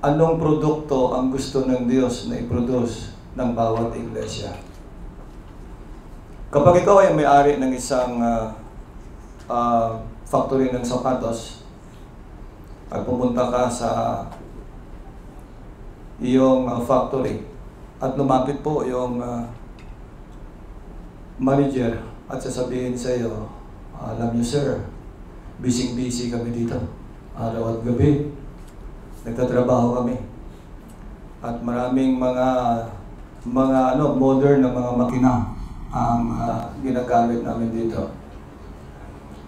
anong produkto ang gusto ng Diyos na i-produce ng bawat iglesia. Kapag ikaw ay may-ari ng isang factory ng sapatos at pumunta ka sa iyong factory at lumapit po yung manager at sasabihin sa iyo, alam niyo sir, busy kami dito. Araw at gabi, nagtatrabaho kami. At maraming mga modern na mga makina ang ginagamit namin dito.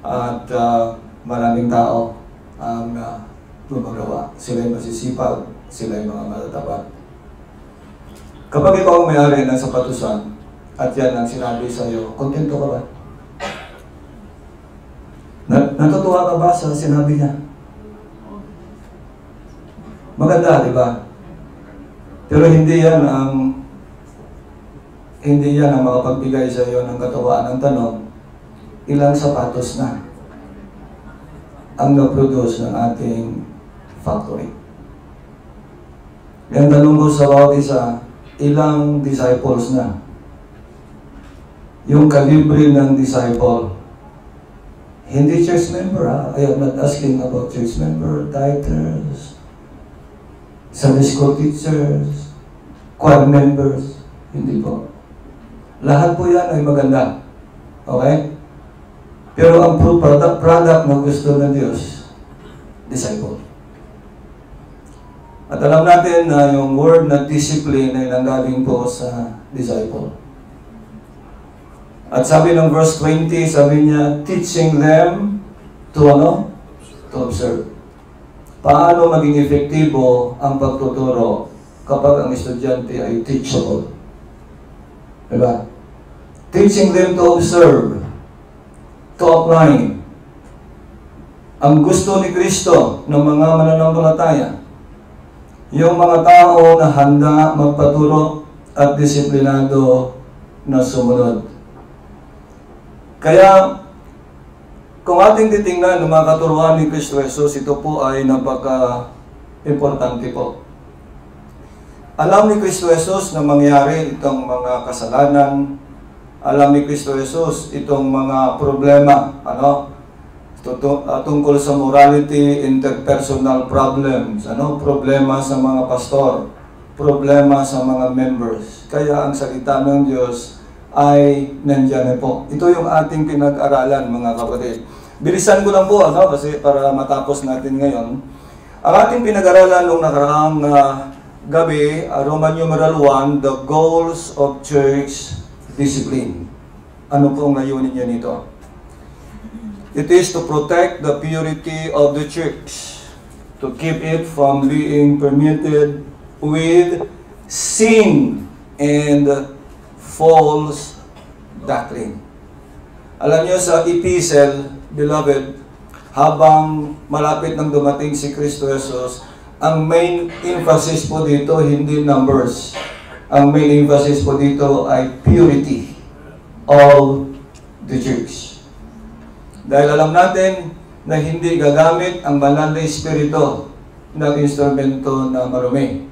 At maraming tao ang gumagawa. Sila ay masisipag, sila ay mga matatapat. Kapag ikaw ang may-ari ng sapatusan, at yan ang sinabi sa iyo, kontento ka ba? Natutuwa ka ba sa sinabi niya? Maganda, di ba? Pero hindi yan ang makapagbigay sa iyo ng katawaan ng tanong, ilang sapatos na ang na-produce ng ating factory. Yan tanong ko sa bawat isa, ilang disciples na? Yung kalibre ng disciple. Hindi church member, ha? I am not asking about church member, tithers, Sunday school teachers, choir members. Hindi po. Lahat po yan ay maganda. Okay? Pero ang product na gusto ng Diyos, disciple. At alam natin na yung word na discipline ay nanggaling po sa disciple. At sabi ng verse 20, sabi niya, teaching them to observe. Paano maging epektibo ang pagtuturo kapag ang estudyante ay teachable? Diba? Teaching them to observe, to apply. Ang gusto ni Kristo ng mga mananampalataya, yung mga tao na handa magpaturo at disiplinado na sumunod. Kaya, kung ating titingnan ng mga katuruan ni Kristo Jesus, ito po ay napaka-importante po. Alam ni Kristo Jesus na mangyari itong mga kasalanan. Alam ni Kristo Jesus itong mga problema, tungkol sa morality, interpersonal problems, problema sa mga pastor, problema sa mga members. Kaya ang salita ng Diyos ay nandiyan po. Ito yung ating pinag-aralan, mga kapatid. Bilisan ko lang po, kasi para matapos natin ngayon. Ang ating pinag-aralan nung nakaraang gabi, Roman numeral 1, the goals of church discipline. Ano po ang layunin niya nito? It is to protect the purity of the church, to keep it from being permeated with sin and false doctrine. Alam niyo sa epistle, beloved, habang malapit nang dumating si Kristo Jesus, ang main emphasis po dito hindi numbers. Ang main emphasis po dito ay purity of the church. Dahil alam natin na hindi gagamit ang banal na espiritu ng instrumento na marumi.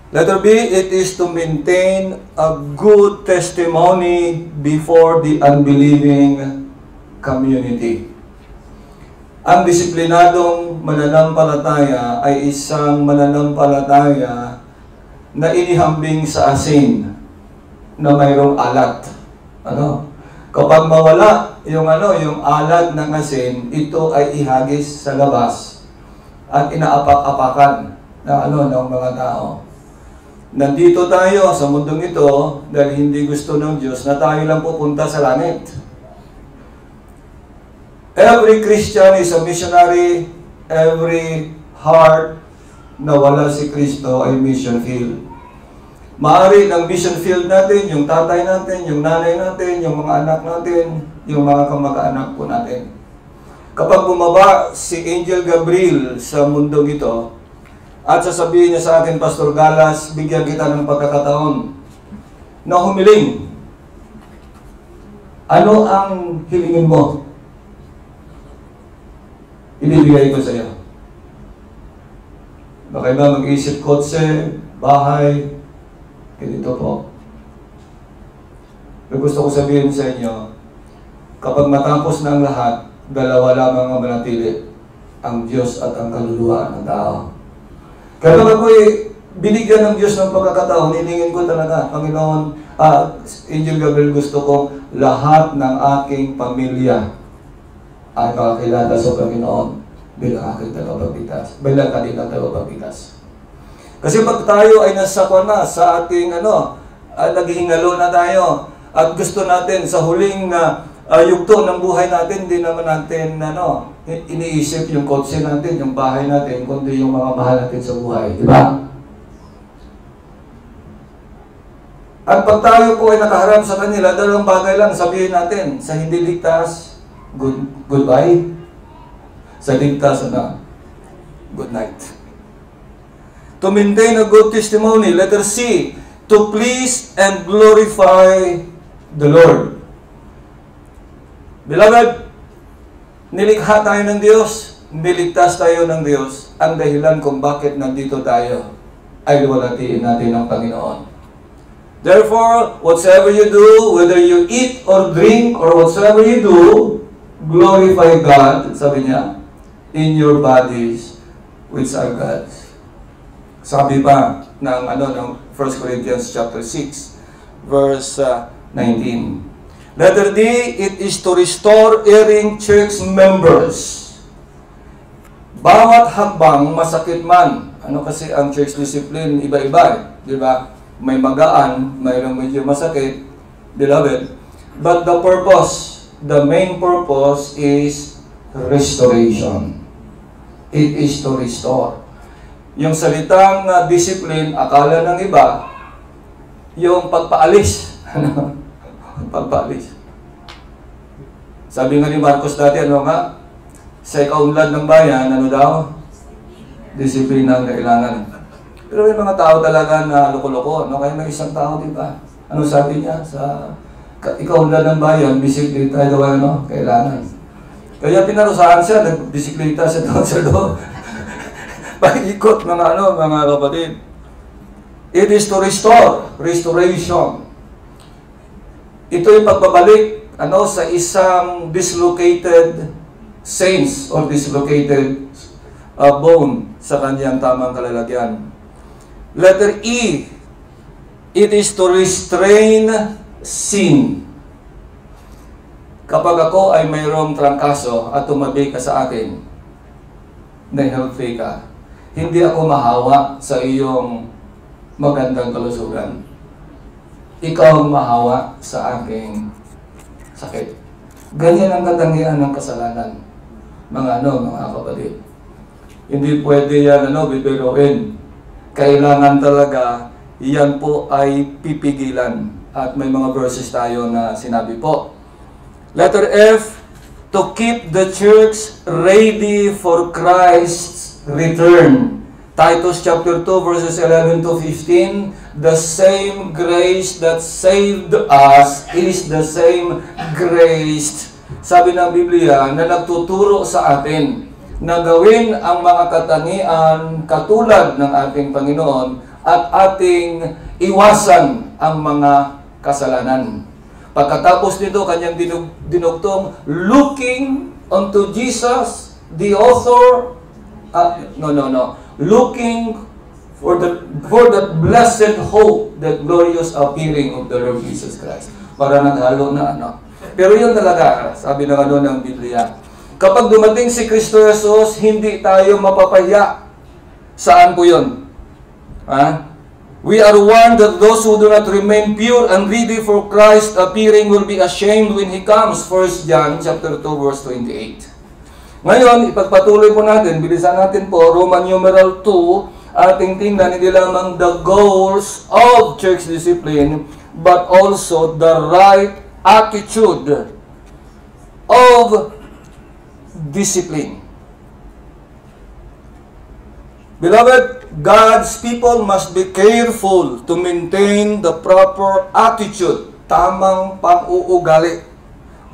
Letter B, it is to maintain a good testimony before the unbelieving community. Ang disiplinadong mananampalataya ay isang mananampalataya na inihambing sa asin na mayroong alat. Kapag mawala yung alat ng asin, ito ay ihagis sa labas at inaapak-apakan ng mga tao. Nandito tayo sa mundong ito dahil hindi gusto ng Diyos na tayo lang pupunta sa langit. Every Christian is a missionary. Every heart na wala si Kristo ay mission field. Maaari ng mission field natin, yung tatay natin, yung nanay natin, yung mga anak natin, yung mga kamag-anak po natin. Kapag bumaba si Angel Gabriel sa mundong ito, at sasabihin niya sa akin, Pastor Galas, bigyan kita ng pagkakataon na humiling. Ano ang hilingin mo? Ibibigay ko sa iyo. Baka iba mag-isip kotse, bahay, ganito po. Pero gusto ko sabihin sa inyo, kapag matapos na ang lahat, dalawa lamang ang manatili, ang Diyos at ang kaluluwa ng tao. Kaya naman ko binigyan ng Diyos ng pagkakataon, hiningin ko talaga, Panginoon, Angel Gabriel, gusto ko lahat ng aking pamilya ay makakilala sa Panginoon bilang aking tagapagligtas, bilang kanilang tagapagligtas. Kasi pag tayo ay nasakwa na sa ating naghihingalo na tayo, at gusto natin sa huling yugto ng buhay natin, hindi naman natin iniisip yung kotse natin, yung bahay natin, kundi yung mga mahal natin sa buhay. Di ba? At pag tayo po ay nakaharap sa kanila, dalawang bagay lang sabihin natin. Sa hindi ligtas, goodbye. Sa ligtas, good night. To maintain a good testimony, letter C, to please and glorify the Lord. Beloved, nilikha tayo ng Diyos, niligtas tayo ng Diyos. Ang dahilan kung bakit nandito tayo ay luwalhatiin natin ang Panginoon. Therefore, whatsoever you do, whether you eat or drink or whatsoever you do, glorify God, sabi niya, in your bodies, which are God's. Sabi pa ng 1 Corinthians chapter 6, verse 19. Letter D, it is to restore erring church members. Bawat hakbang masakit man. Kasi ang church discipline iba-iba, di ba? May magaan, mayroong medyo masakit, beloved. But the purpose, the main purpose is restoration. It is to restore. Yung salitang discipline, akala ng iba, yung pagpaalis. Pagpaalis. Sabi nga ni Marcos dati, sa ikaunlad ng bayan, daw? Disiplina ang kailangan. Pero may mga tao talaga na loko-loko. Kaya may isang tao, di ba? Ano sabi niya? Sa ikaunlad ng bayan, bisikleta daw kailangan. Kaya pinarusahan siya, nagbisikleta siya doon sa loob. Pag-ikot mga kapatid. It is to restore, restoration. Ito yung pagbabalik sa isang dislocated saints or dislocated bone sa kanyang tamang kalalagyan. Letter E, it is to restrain sin. Kapag ako ay mayroong trangkaso at tumabi ka sa akin, na healthy ka, hindi ako mahawa sa iyong magandang kalusugan. Ikaw ang mahawa sa aking sakit. Ganyan ang katangian ng kasalanan. Mga kapatid. Hindi pwede yan, bibiruin. Kailangan talaga, yan po ay pipigilan. At may mga verses tayo na sinabi po. Letter F, to keep the church ready for Christ's return. Titus chapter 2 verses 11 to 15, the same grace that saved us is the same grace, sabi ng Biblia, na nagtuturo sa atin na gawin ang mga katangian katulad ng ating Panginoon at ating iwasan ang mga kasalanan. Pagkatapos nito, kanyang dinugtong, looking unto Jesus, the author, looking for the blessed hope, that glorious appearing of the Lord Jesus Christ. Para naghalo na Pero yun talaga, sabi ng Biblia. Kapag dumating si Kristo Jesus, hindi tayo mapapahiya. Saan po yun? We are warned that those who do not remain pure and ready for Christ appearing will be ashamed when He comes. 1 John chapter 2 verse 28. Ngayon, ipagpatuloy po natin, bilisan natin po, Roman numeral 2, ating tingnan hindi lamang the goals of church discipline, but also the right attitude of discipline. Beloved, God's people must be careful to maintain the proper attitude, tamang pang-uugali,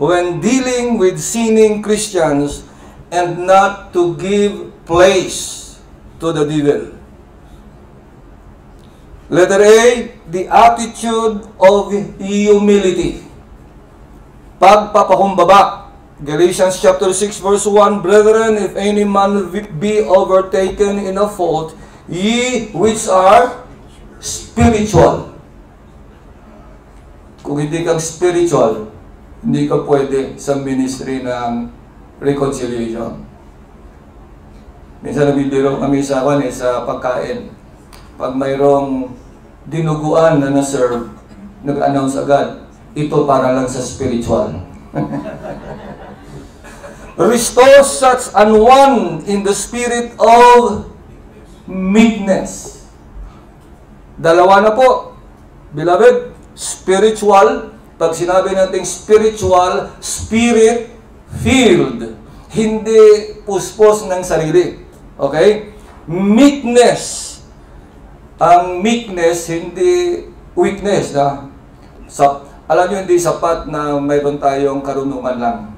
when dealing with sinning Christians and not to give place to the devil. Letter A, the attitude of humility. Pagpapakumbaba. Galatians chapter 6 verse 1, Brethren, if any man be overtaken in a fault, ye which are spiritual. Kung hindi kang spiritual, hindi ka pwede sa ministry ng reconciliation. Minsan nabibiro kami sa pagkain. Pag mayroong dinuguan na na-serve, nag-announce agad, ito para lang sa spiritual. Restore such an one in the spirit of meekness. Dalawa na po. Beloved, spiritual. Pag sinabi natin spiritual, spirit-filled. Hindi puspos ng sarili. Okay? Meekness. Ang meekness, hindi weakness. Alam nyo, hindi sapat na mayroon tayong karunungan lang.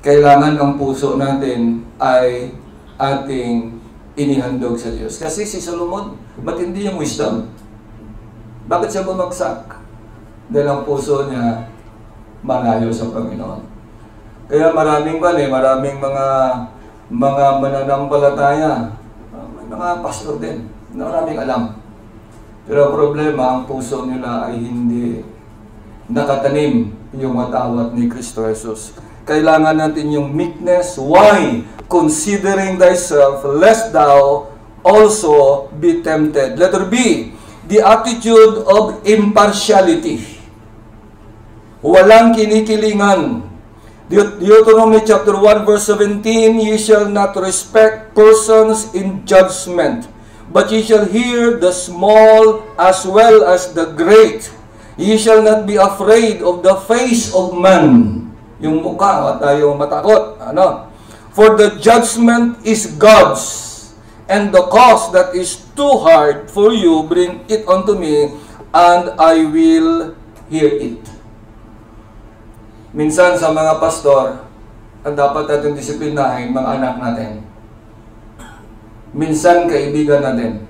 Kailangan ang puso natin ay ating inihandog sa Diyos. Kasi si Solomon, matindi yung wisdom. Bakit siya bumagsak? Dahil ang puso niya malayo sa Panginoon. Kaya maraming mga mananampalataya, may mga pastor din, na maraming alam. Pero ang problema, ang puso nila ay hindi nakatanim yung matawat ni Kristo Jesus. Kailangan natin yung meekness. Why? Considering thyself, lest thou also be tempted. Letter B, the attitude of impartiality. Walang kinikilingan. Deuteronomy chapter 1 verse 17, ye shall not respect persons in judgment, but ye shall hear the small as well as the great. Ye shall not be afraid of the face of man. Yung mukha, tayo matakot. For the judgment is God's, and the cause that is too hard for you, bring it unto me, and I will hear it. Minsan sa mga pastor, ang dapat natin disiplinahin, mga anak natin. Minsan kaibigan natin.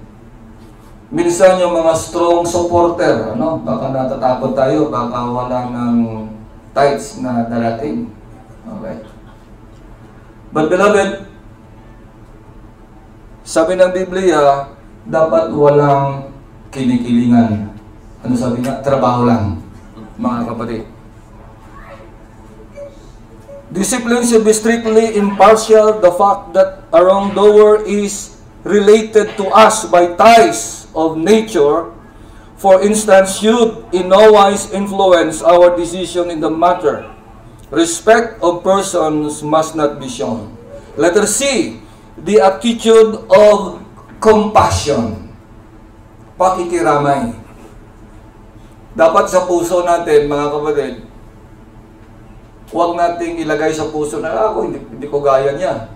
Minsan yung mga strong supporter, baka natatakot tayo, baka wala ng tithes na darating. Okay. But beloved, sabi ng Biblia, dapat walang kinikilingan. Ano sabi nga? Trabaho lang, mga kapatid. Discipline should be strictly impartial. The fact that a wrongdoer is related to us by ties of nature, for instance, should in no wise influence our decision in the matter. Respect of persons must not be shown. Letter C, the attitude of compassion. Pakikiramay. Dapat sa puso natin, mga kapatid, huwag nating ilagay sa puso na ako, hindi ko gaya niya.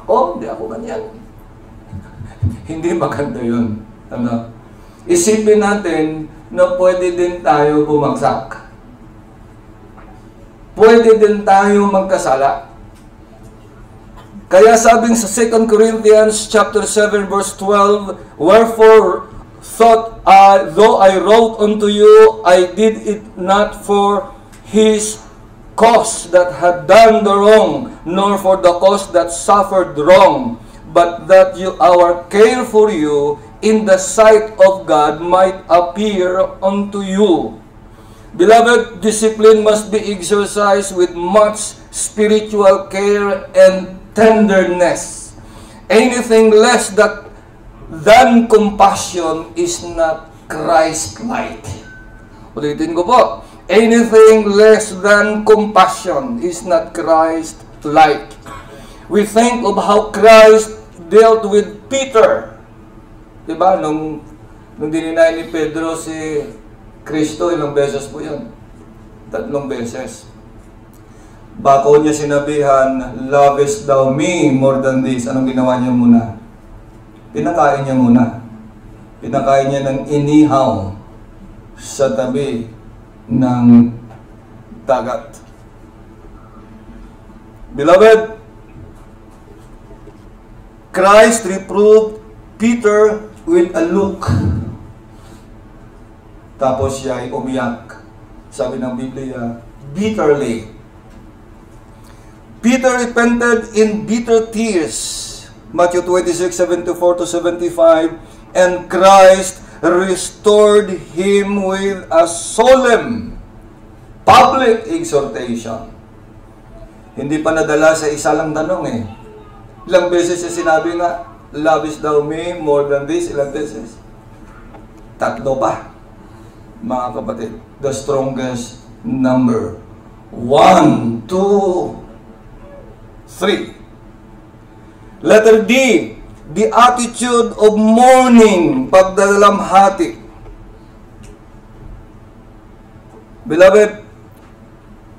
Hindi ako ganyan. Hindi maganda yun. Isipin natin na pwede din tayo bumagsak. Pwede din tayo magkasala. Kaya sabing sa 2 Corinthians chapter 7 verse 12, wherefore thought I, though I wrote unto you, I did it not for his cause that had done the wrong, nor for the cause that suffered wrong, but that our care for you in the sight of God might appear unto you. Beloved, discipline must be exercised with much spiritual care and tenderness. Anything less than compassion is not Christ-like. Ulitin ko po. Anything less than compassion is not Christ-like. We think of how Christ dealt with Peter. Diba? Nung dininay ni Pedro si Kristo, ilang beses po yan? 3 beses. Bako niya sinabihan, lovest thou me more than this. Anong ginawa niya muna? Pinakain niya muna. Pinakain niya ng inihaw sa tabi ng dagat. Beloved, Christ reproved Peter with a look. Tapos siya ay umiyak. Sabi ng Biblia, bitterly. Peter repented in bitter tears. Matthew 26:74-75, and Christ restored him with a solemn public exhortation. Hindi pa nadala sa isa lang tanong eh. Ilang beses siya sinabi nga, loves thou me more than this? Ilang beses? 3 pa, mga kapatid. The strongest number. 1, 2, 3. Letter D, the attitude of mourning, pagdalamhati. Beloved,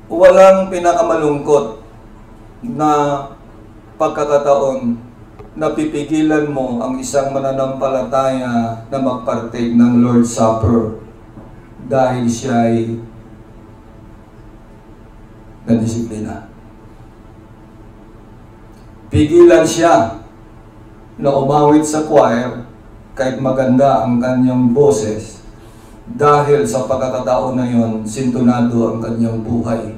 walang pinakamalungkot na pagkakataon na pipigilan mo ang isang mananampalataya na magpartake ng Lord's Supper dahil siya ay nadisiplina. Pigilan siya na umawit sa choir kahit maganda ang kanyang boses dahil sa pagkakataon na yon, sintonado ang kanyang buhay.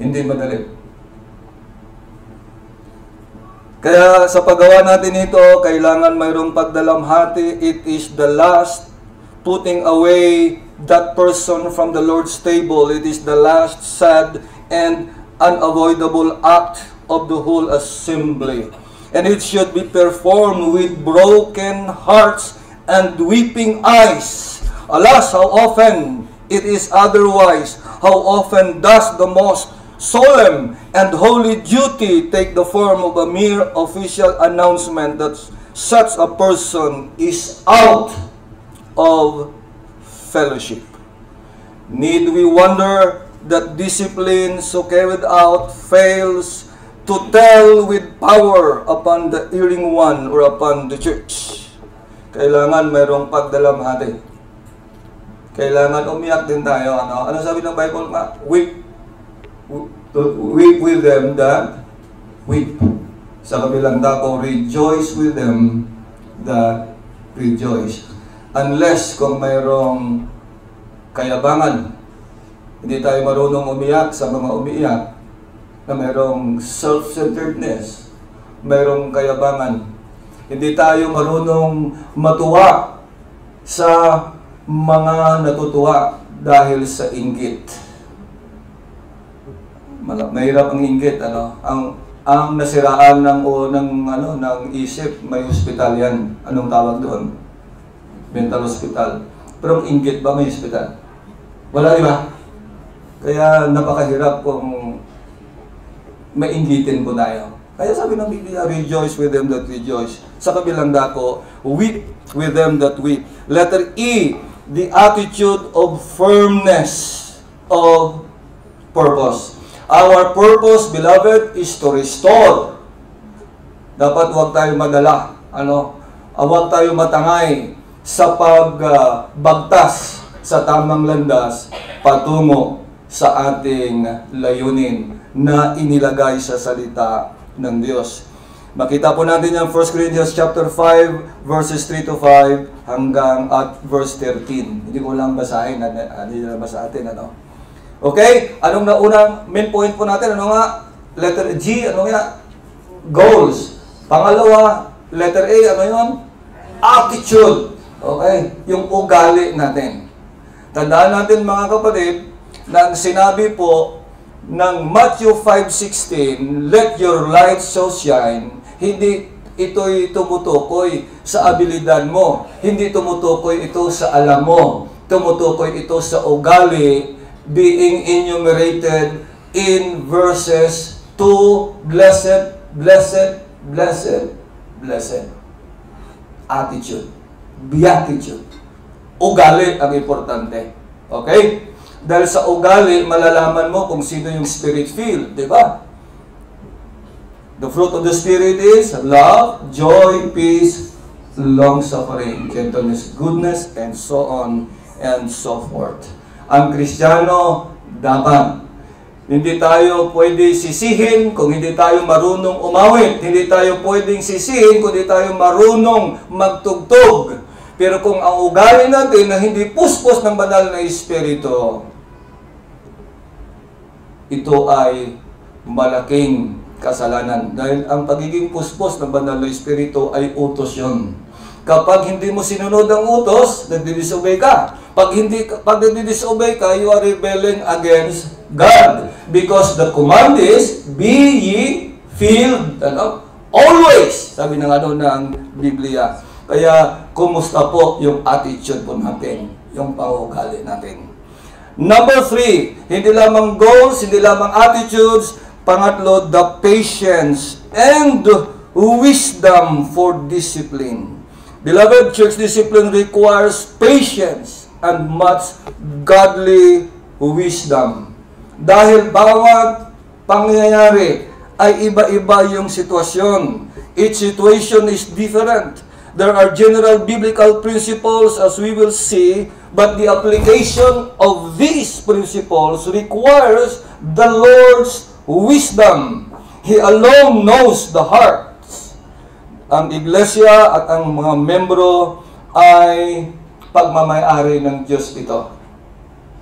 Hindi madali. Kaya sa paggawa natin ito, kailangan mayroong pagdalamhati. It is the last putting away that person from the Lord's table. It is the last sad and unavoidable act of the whole assembly. And it should be performed with broken hearts and weeping eyes. Alas, how often it is otherwise. How often does the most solemn and holy duty take the form of a mere official announcement that such a person is out of fellowship? Need we wonder that discipline so carried out fails to tell with power upon the erring one or upon the church? Kailangan mayroong pagdalamhati. Kailangan umiyak din tayo. Ano sabi ng Bible? Weep with them that weep. Sa kabilang dako, rejoice with them that rejoice. Unless kung mayroong kayabangan, hindi tayo marunong umiyak sa mga umiiyak, na mayroong self-centeredness, mayroong kayabangan. Hindi tayo marunong matuwa sa mga natutuwa dahil sa inggit. Mahirap ang inggit, ang nasiraan ng isip, may hospital yan. Anong tawag doon? Mental hospital. Pero ang inggit ba may hospital? Wala, di ba? Kaya napakahirap kung mainggitin po tayo. Kaya sabi ng Biblia, rejoice with them that rejoice. Sa kabilang dako, weep with them that weep. Letter E, the attitude of firmness of purpose. Our purpose, beloved, is to restore. Dapat huwag tayo madala. Huwag tayo matangay sa pagbagtas sa tamang landas patungo sa ating layunin na inilagay sa salita ng Diyos. Makita po natin yung 1 Corinthians chapter 5 verses 3 to 5 hanggang at verse 13. Hindi ko lang basahin, hindi na basa atin, Okay? Anong naunang main point po natin? Ano nga? Letter G, ano nga? Goals. Pangalawa, letter A, ano yun? Attitude. Okay? Yung ugali natin. Tandaan natin mga kapatid, na sinabi po ng Matthew 5:16, let your light so shine, hindi ito'y tumutukoy sa abilidad mo. Hindi tumutukoy ito sa alam mo. Tumutukoy ito sa ugali, being enumerated in verses 2, blessed, blessed, blessed, blessed. Attitude. Beatitude. Ugali ang importante. Okay? Dahil sa ugali, malalaman mo kung sino yung spirit-filled, di ba? The fruit of the Spirit is love, joy, peace, long-suffering, gentleness, goodness, and so on and so forth. Ang Kristiyano, dapat. Hindi tayo pwede sisihin kung hindi tayo marunong umawit. Hindi tayo pwedeng sisihin kung hindi tayo marunong magtugtog. Pero kung ang ugali natin na hindi puspos ng banal na Espiritu, ito ay malaking kasalanan. Dahil ang pagiging puspos ng banal na Espiritu ay utos yun. Kapag hindi mo sinunod ang utos, nagdi-disobey ka. Pag nagdi-disobey ka, you are rebelling against God. Because the command is, be ye filled, always, sabi ng ng Biblia. Kaya, kumusta po yung attitude po natin, yung pangugali natin. Number 3, hindi lamang goals, hindi lamang attitudes. Pangatlo, the patience and wisdom for discipline. Beloved, church discipline requires patience and much godly wisdom. Dahil bawat pangyayari ay iba-iba yung sitwasyon. Each situation is different. There are general biblical principles, as we will see, but the application of these principles requires the Lord's wisdom. He alone knows the hearts. Ang iglesia at ang mga membro ay pagmamayari ng Diyos ito.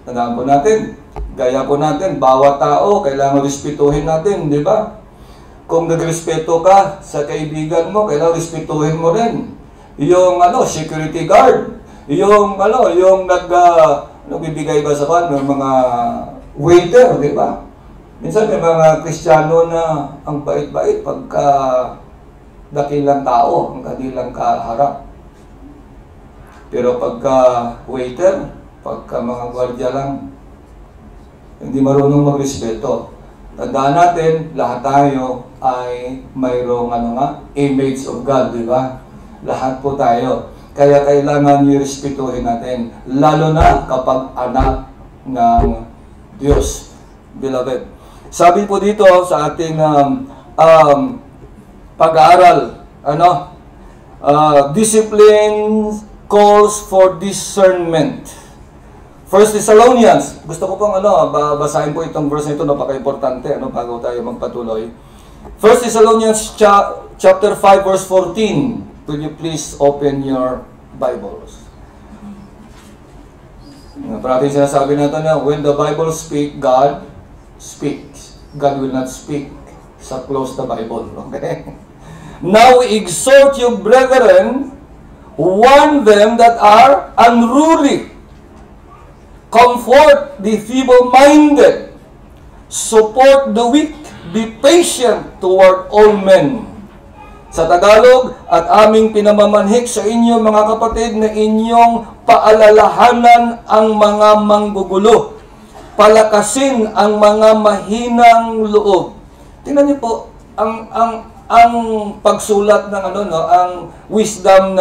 Tandaan po natin, gaya po natin, bawat tao kailangan respetuhin natin, di ba? Kung nagrespeto ka sa kaibigan mo, kailangan respetuhin mo rin. Yung security guard, yung nagbibigay ba sa ng mga waiter, di ba? Minsan may mga Kristiyano na ang bait-bait pagka dakilang tao, ang kanilang kaharap. Pero pagka waiter, pagka mga gwardiya lang, hindi marunong magrespeto. Tandaan natin, lahat tayo ay mayroong image of God, di ba? Lahat po tayo. Kaya kailangan i-respetuhin natin, lalo na kapag anak ng Diyos. Beloved. Sabi po dito sa ating pag-aaral, discipline calls for discernment. 1 Thessalonians, gusto ko pong basahin po itong verse nito, napaka-importante bago tayo magpatuloy. 1 Thessalonians chapter 5 verse 14. Will you please open your Bibles? Parating sinasabi natin na when the Bible speaks, God speaks. God will not speak. So close the Bible. Okay? Now we exhort you, brethren, warn them that are unruly, comfort the feeble-minded, support the weak, be patient toward all men. Sa Tagalog, at aming pinamamanhik sa inyo mga kapatid na inyong paalalahanan ang mga manggugulo, palakasin ang mga mahinang loob. Tingnan niyo po ang pagsulat ng ang wisdom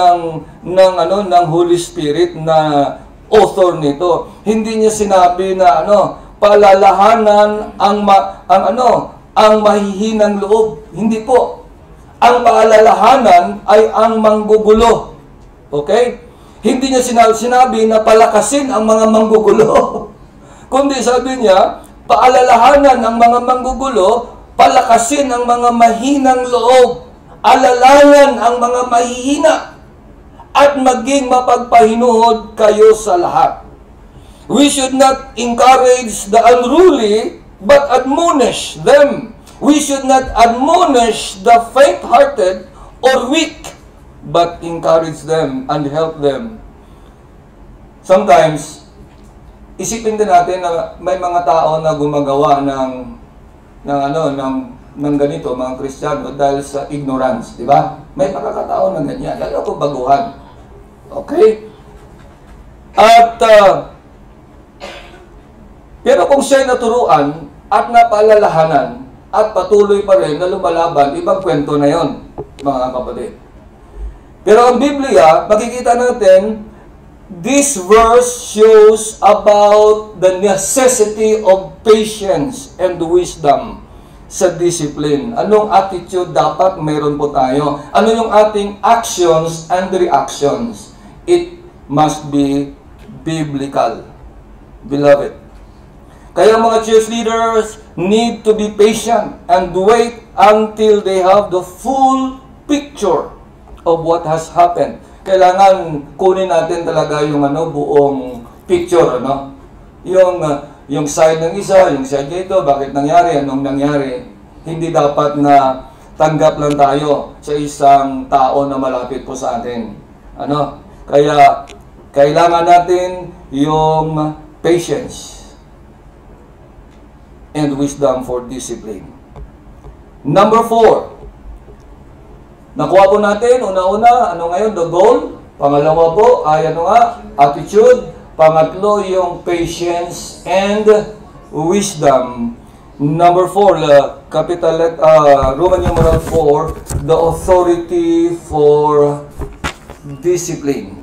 ng Holy Spirit na author nito. Hindi niya sinabi na paalalahanan ang mahihinang loob. Hindi po. Ang paalalahanan ay ang manggugulo. Okay? Hindi niya sinabi na palakasin ang mga manggugulo. Kundi sabi niya, paalalahanan ang mga manggugulo, palakasin ang mga mahinang loob, alalayan ang mga mahihina, at maging mapagpahinuhod kayo sa lahat. We should not encourage the unruly, but admonish them. We should not admonish the faint-hearted or weak, but encourage them and help them. Sometimes, isipin din natin na may mga tao na gumagawa ng ganito, mga Kristiyano, dahil sa ignorance, di ba? May pagkakataon na ganyan, lalo kung baguhan. Okay? At, pero kung siya'y naturuan at napaalalahanan, at patuloy pa rin na lumalaban, ibang kwento na yon, mga kapatid. Pero ang Biblia, makikita natin, this verse shows about the necessity of patience and wisdom sa discipline. Anong attitude dapat mayroon po tayo? Ano yung ating actions and reactions? It must be biblical. Beloved. Kaya mga church leaders need to be patient and wait until they have the full picture of what has happened. kailangan kunin natin talaga yung buong picture, yung side ng isa, yung side nito, bakit nangyari, anong nangyari. Hindi dapat na tanggap lang tayo sa isang tao na malapit po sa atin. Kaya kailangan natin yung patience and wisdom for discipline. Number 4. Nakuha po natin, una-una, ngayon? The goal. Pangalawa po ay attitude. Pangatlo, yung patience and wisdom. Number 4, Roman numeral 4, the authority for discipline.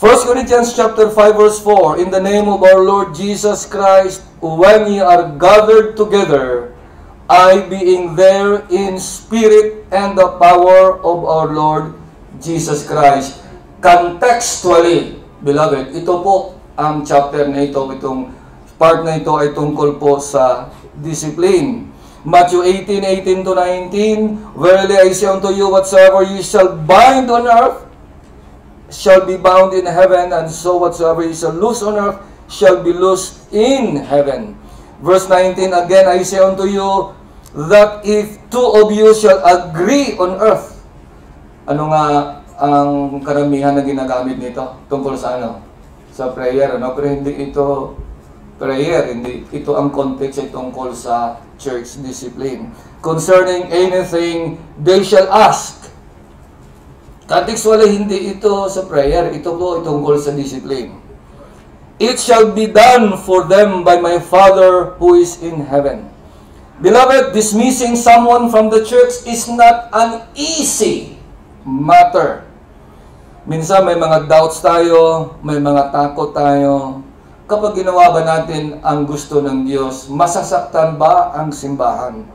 1 Corinthians chapter 5 verse 4, in the name of our Lord Jesus Christ, when ye are gathered together, I being there in spirit and the power of our Lord Jesus Christ. Contextually, beloved, ito po ang chapter na ito, itong part na ito ay tungkol po sa discipline. Matthew 18:18 to 19, verily I say unto you, whatsoever you shall bind on earth shall be bound in heaven, and so whatsoever you shall loose on earth shall be loosed in heaven. Verse 19, again I say unto you, that if two of you shall agree on earth. Ano nga ang karamihan na ginagamit nito? Tungkol sa Sa prayer, Pero hindi ito prayer, hindi ito ang context ay tungkol sa church discipline. Concerning anything they shall ask. Contextually, hindi ito sa prayer, ito po tungkol sa discipline. It shall be done for them by my Father who is in heaven. Beloved, dismissing someone from the church is not an easy matter. Minsan may mga doubts tayo, may mga takot tayo. Kapag ginawa ba natin ang gusto ng Diyos, masasaktan ba ang simbahan?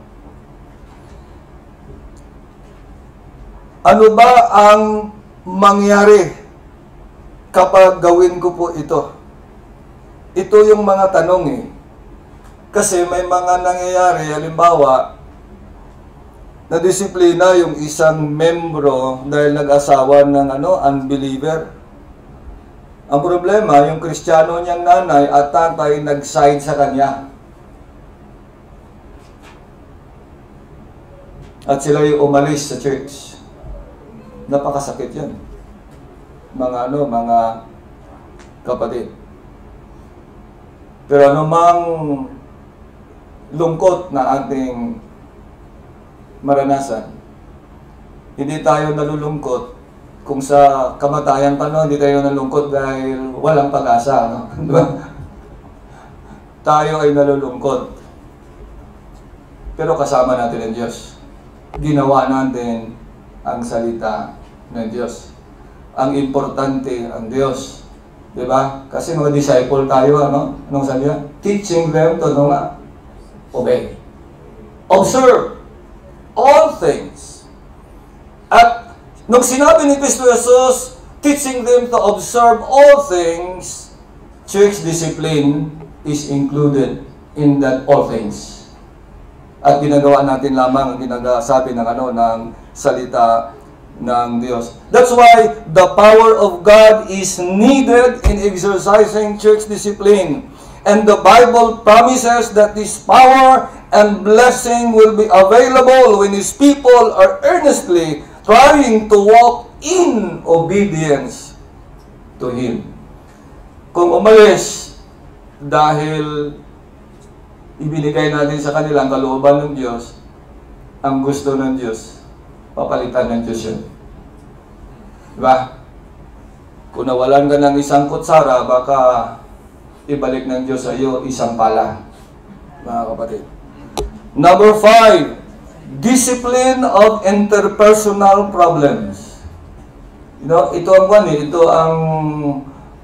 Ano ba ang mangyari kapag gawin ko po ito? Ito yung mga tanong Kasi may mga nangyayari, halimbawa, na-disiplina yung isang membro dahil nag-asawa ng unbeliever. Ang problema, yung Kristiyano niyang nanay at tatay nag-side sa kanya. At sila yung umalis sa church. Napakasakit yan. Mga kapatid. Pero anumang lungkot na ating maranasan, hindi tayo nalulungkot kung sa kamatayan pa, hindi tayo nalulungkot dahil walang pag-asa, Diba? Tayo ay nalulungkot. Pero kasama natin ang Diyos. Ginawa natin ang salita ng Diyos. Ang importante ang Diyos. Diba? Kasi mga disciple tayo, Anong sabi niya? Teaching them to obey. Observe all things. At nung sinabi ni Kristo Jesus, teaching them to observe all things, church discipline is included in that all things. At ginagawa natin lamang ang ginagasabi ng salita ng Diyos. That's why the power of God is needed in exercising church discipline. And the Bible promises that this power and blessing will be available when His people are earnestly trying to walk in obedience to Him. Kung umalis dahil ibinigay natin sa kanilang kalooban ng Diyos, ang gusto ng Diyos, papalitan ng Diyos yun. Diba? Kung nawalan ka ng isang kutsara, baka ibalik ng Diyos sa iyo isang pala, mga kapatid. Number 5, discipline of interpersonal problems. Ito ang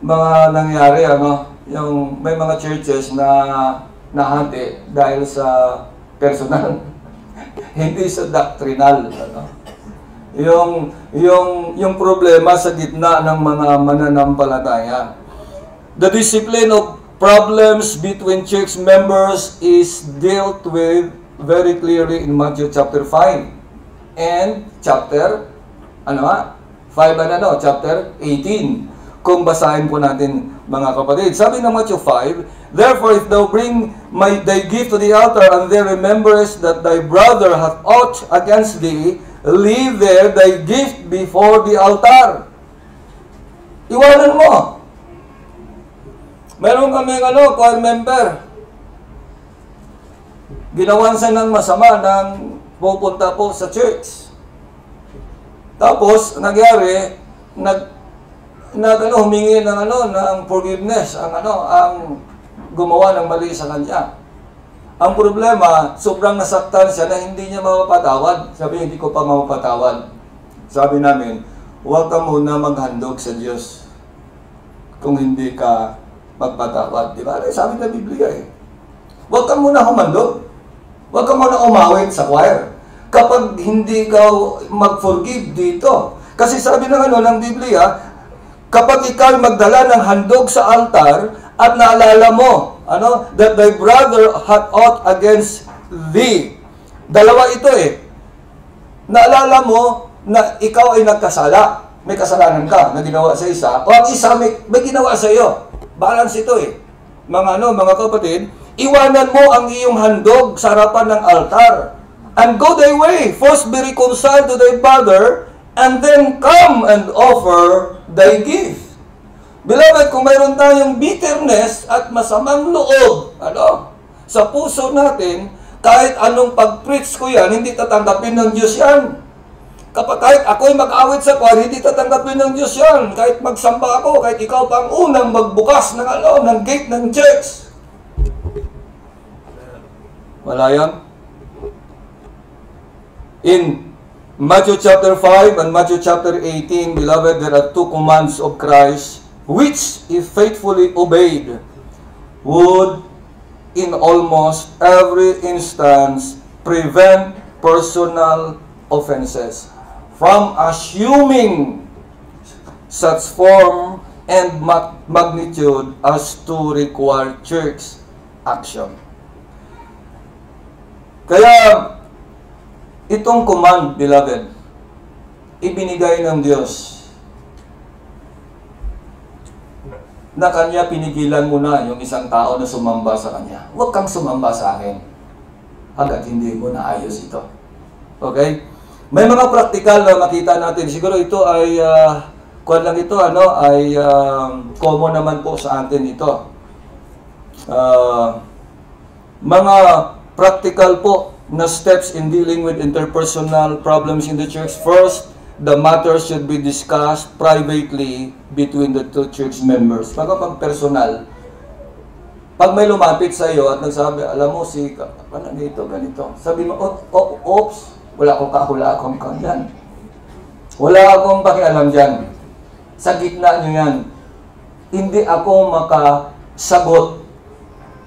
mga nangyari, yung may mga churches na nahati dahil sa personal, hindi sa doctrinal, yung problema sa gitna ng mga mananampalataya. The discipline of problems between church members is dealt with very clearly in Matthew chapter 5 and chapter Ano nga? 5 and ano, chapter 18. Kung basahin po natin, mga kapatid. Sabi ng Matthew 5, therefore, if thou bring thy gift to the altar, and there rememberest that thy brother hath aught against thee, leave there thy gift before the altar. Iwanan mo. Meron kaming choir member. Ginawan siya ng masama nang pupunta po sa church. Tapos, nangyari, humingi ng forgiveness ang gumawa ng mali sa kanya. Ang problema, sobrang nasaktan siya na hindi niya mapapatawad. Sabi, hindi ko pa mapapatawad. Sabi namin, huwag ka muna maghandog sa Diyos kung hindi ka magpatawad. Di ba? Sabi ng Biblia eh. Huwag ka muna humandog. Huwag ka muna umawit sa choir. Kapag hindi ka mag-forgive dito. Kasi sabi ng Biblia, kapag ikaw magdala ng handog sa altar at naalala mo, that thy brother hath aught against thee. Dalawa ito eh. Naalala mo na ikaw ay nagkasala. May kasalanan ka na ginawa sa isa. O ang isa may ginawa sa iyo. Balance ito eh. Mga kapatid, iwanan mo ang iyong handog sa harapan ng altar. And go thy way. First be reconciled to thy brother, and then come and offer thy gift. Beloved, kung mayroon tayong bitterness at masamang loob, sa puso natin, kahit anong pag-preach ko yan, hindi tatanggapin ng Diyos yan. Kapag kahit ako'y mag-awit sa choir, hindi tatanggapin ng Diyos yan. Kahit magsamba ako, kahit ikaw pa ang unang magbukas ng gate ng church. Wala yan. In Matthew chapter 5 and Matthew chapter 18, beloved, there are two commands of Christ, which, if faithfully obeyed, would, in almost every instance, prevent personal offenses from assuming such form and magnitude as to require church action. Kaya, itong command, beloved, ibinigay ng Diyos na Kanya pinigilan mo na yung isang tao na sumamba sa Kanya. Huwag kang sumamba sa akin hanggat hindi mo naayos ito. Okay? May mga praktikal na makita natin. Siguro ito ay, common naman po sa atin ito. Mga practical po na steps in dealing with interpersonal problems in the church. First, the matter should be discussed privately between the two church members. Pag personal, pag may lumapit sa iyo at nagsabi, alam mo, ganito. Sabi mo, oops, wala akong kanyan. Wala akong pakialam dyan. Sa gitna nyo yan. Hindi ako makasagot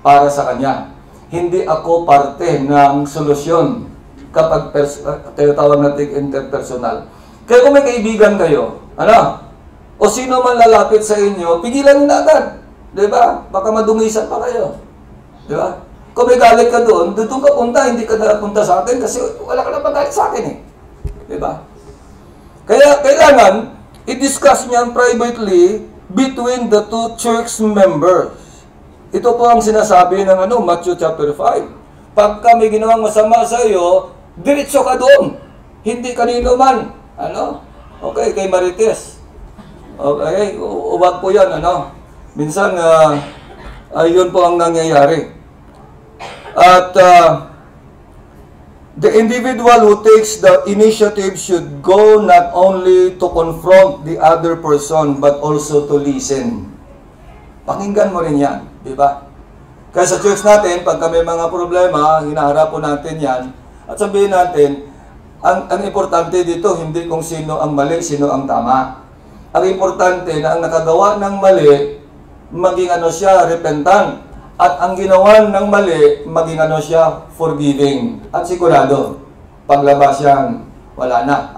para sa kanya. Hindi ako parte ng solusyon kapag tinatawag natin interpersonal. Kaya kung may kaibigan kayo, o sino man lalapit sa inyo, pigilan nyo na agad. Diba? Baka madungisan pa kayo. Diba? Kung may galit ka doon ka punta, hindi ka napunta sa akin kasi wala ka na magalit sa akin eh. Diba? Kaya kailangan i-discuss niyan privately between the two church members. Ito po ang sinasabi ng Matthew chapter 5. Pagka may ginawang masama sa iyo, diretso ka doon. Hindi kanino man. Okay, kay Marites. Okay, huwag po yan, Minsan, yun po ang nangyayari. At the individual who takes the initiative should go not only to confront the other person, but also to listen. Pakinggan mo rin yan, di ba? Kaya sa church natin, pag may mga problema, hinaharap po natin yan, at sabihin natin, ang importante dito, hindi kung sino ang mali, sino ang tama. Ang importante na ang nakagawa ng mali, maging repentant. At ang ginawa ng mali, maging forgiving. At sigurado, paglabas yan, wala na.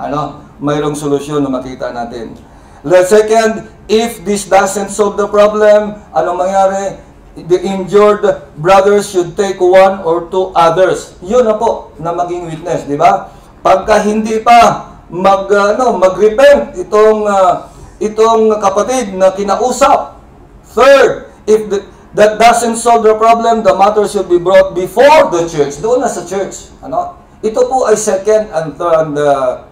Mayroong solusyon na makita natin. The second, if this doesn't solve the problem, anong mangyari? The injured brothers should take one or two others. Yun na po, na maging witness, di ba? Pagka hindi pa mag-repent itong kapatid na kinausap. Third, if that doesn't solve the problem, the matter should be brought before the church. Doon na sa church. Ito po ay second and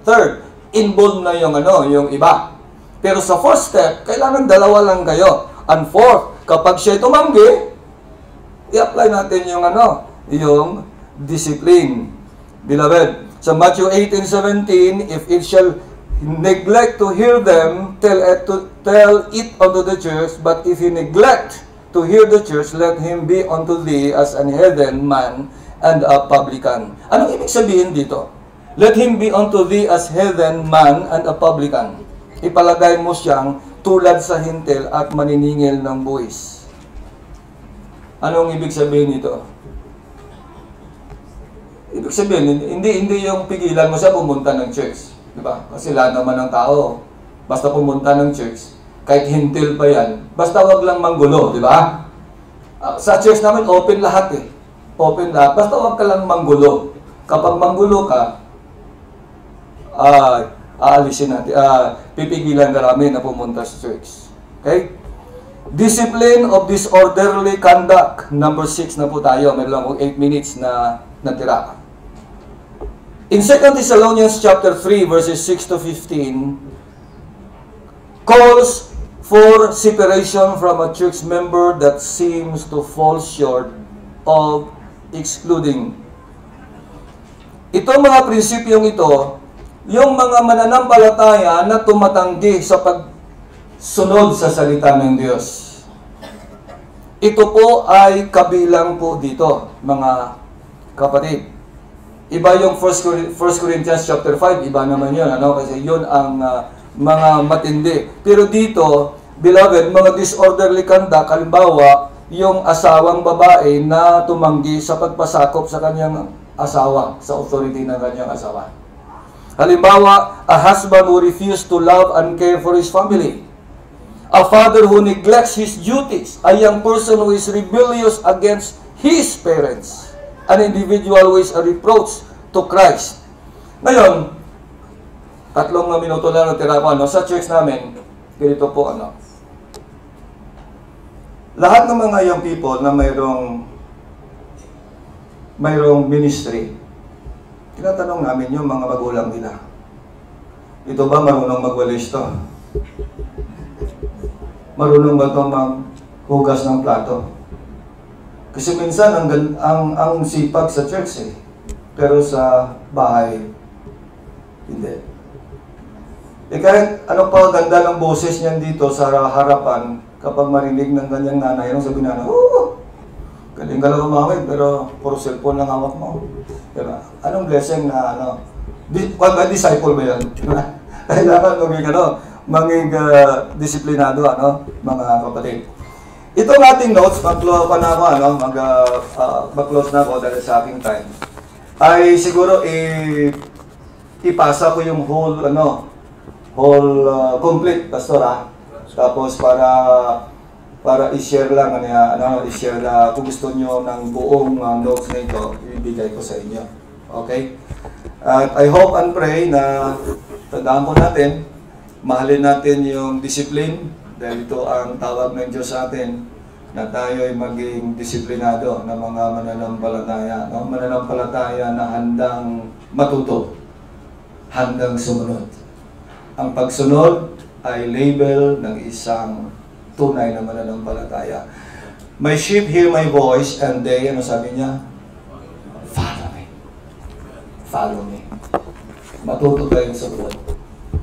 third. Involved na yung iba. Pero sa first step, kailangan dalawa lang kayo. And fourth, kapag siya'y tumanggi, i-apply natin yung discipline. Beloved, sa Matthew 18:17, if it shall neglect to hear them, tell it unto the church, but if he neglect to hear the church, let him be unto thee as an heathen man and a publican. Anong ibig sabihin dito? Let him be unto thee as heathen man and a publican. Ipalagay mo siyang tulad sa hintil at maniningil ng buwis. Anong ibig sabihin nito? Ibig sabihin, hindi yung pigilan mo siya pumunta ng church. Diba? Kasi lahat naman ng tao, basta pumunta ng church, kahit hintil pa yan, basta wag lang manggulo, di ba? Sa church namin, open lahat eh. Open lahat. Basta wag ka lang manggulo. Kapag manggulo ka, aalisin natin, pipigilan ka namin na pumunta sa church. Okay? Discipline of disorderly conduct. Number 6 na po tayo. Meron lang 8 minutes na natira. In 2 Thessalonians chapter 3 verses 6 to 15, calls for separation from a church member that seems to fall short of excluding. Itong mga prinsipyong ito, yung mga mananampalataya na tumatanggi sa pagsunod sa salita ng Diyos. Ito po ay kabilang po dito, mga kapatid. Iba yung 1 Corinthians chapter 5, iba naman yun, kasi yun ang mga matindi. Pero dito, beloved, mga disorderly conduct, halimbawa, yung asawang babae na tumanggi sa pagpasakop sa kanyang asawa, sa authority ng kanyang asawa. Halimbawa, a husband who refused to love and care for his family. A father who neglects his duties. A young person who is rebellious against his parents. An individual who is a reproach to Christ. Ngayon, 3 minuto lang natira ko, sa church namin, ganito po, lahat ng mga young people na mayroong ministry, tinatanong namin yung mga magulang nila. Ito ba marunong magwalis to? Marunong ba ito maghugas ng plato? Kasi minsan, ang sipag sa church pero sa bahay, hindi. Kahit ano pa ganda ng boses niyan dito sa harapan, kapag marinig ng kanyang nanay, sabi na, galing ka lang umawit, pero puro cellphone lang hawak mo. Diba? Anong blessing na, disciple ba yan? Kailangan maging disiplinado, mga kapatid. Itong ating notes, mag-close na ako dahil sa aking time, ay siguro ipasa ko yung whole complete, pastor, tapos para i-share lang, i-share na kung gusto nyo ng buong notes na ito, ibigay ko sa inyo. Okay? At I hope and pray na tandaan po natin, mahalin natin yung discipline, dahil ito ang tawag ng Diyos sa atin, na tayo ay maging disiplinado na mga mananampalataya, mananampalataya na handang matuto, handang sumunod. Ang pagsunod ay label ng isang tunay na mananampalataya. My sheep hear my voice and they, sabi niya? Follow me. Follow me. Matuto tayong sumunod.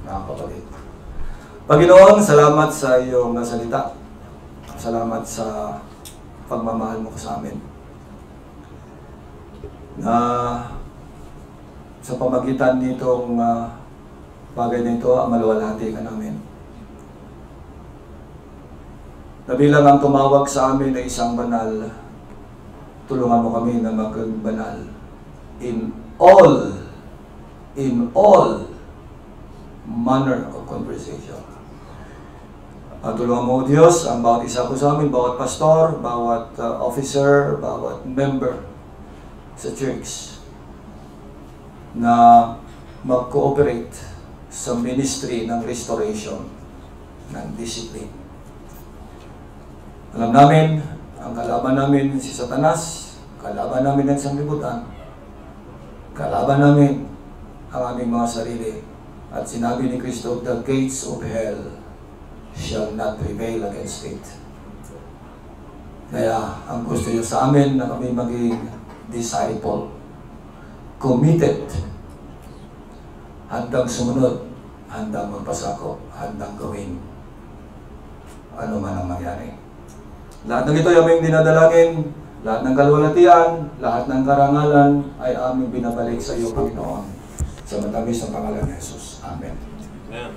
Mga kapatid. Panginoon, salamat sa iyong salita. Salamat sa pagmamahal mo sa amin. Na sa pamagitan nitong bagay na ito, maluwalhati ka namin. Na bilang ang tumawag sa amin ay isang banal, tulungan mo kami na maging banal in all manner of conversation. Tulungan mo, Diyos, ang bawat isa po sa amin, bawat pastor, bawat officer, bawat member sa church na mag-cooperate sa ministry ng restoration, ng discipline. Alam namin, ang kalaban namin si Satanas, kalaban namin ang sanglibutan, kalaban namin ang aming mga sarili. At sinabi ni Kristo, the gates of hell shall not prevail against it. Kaya ang gusto niyo sa amin na kami maging disciple, committed, handang sumunod, handang magpasako, handang gawin ano man ang mangyari. Lahat ng ito ay aming dinadalangin, lahat ng kalwalatian, lahat ng karangalan ay aming binabalik sa iyo, Panginoon, sa matamis ng pangalan ni Jesus. Amen. Amen.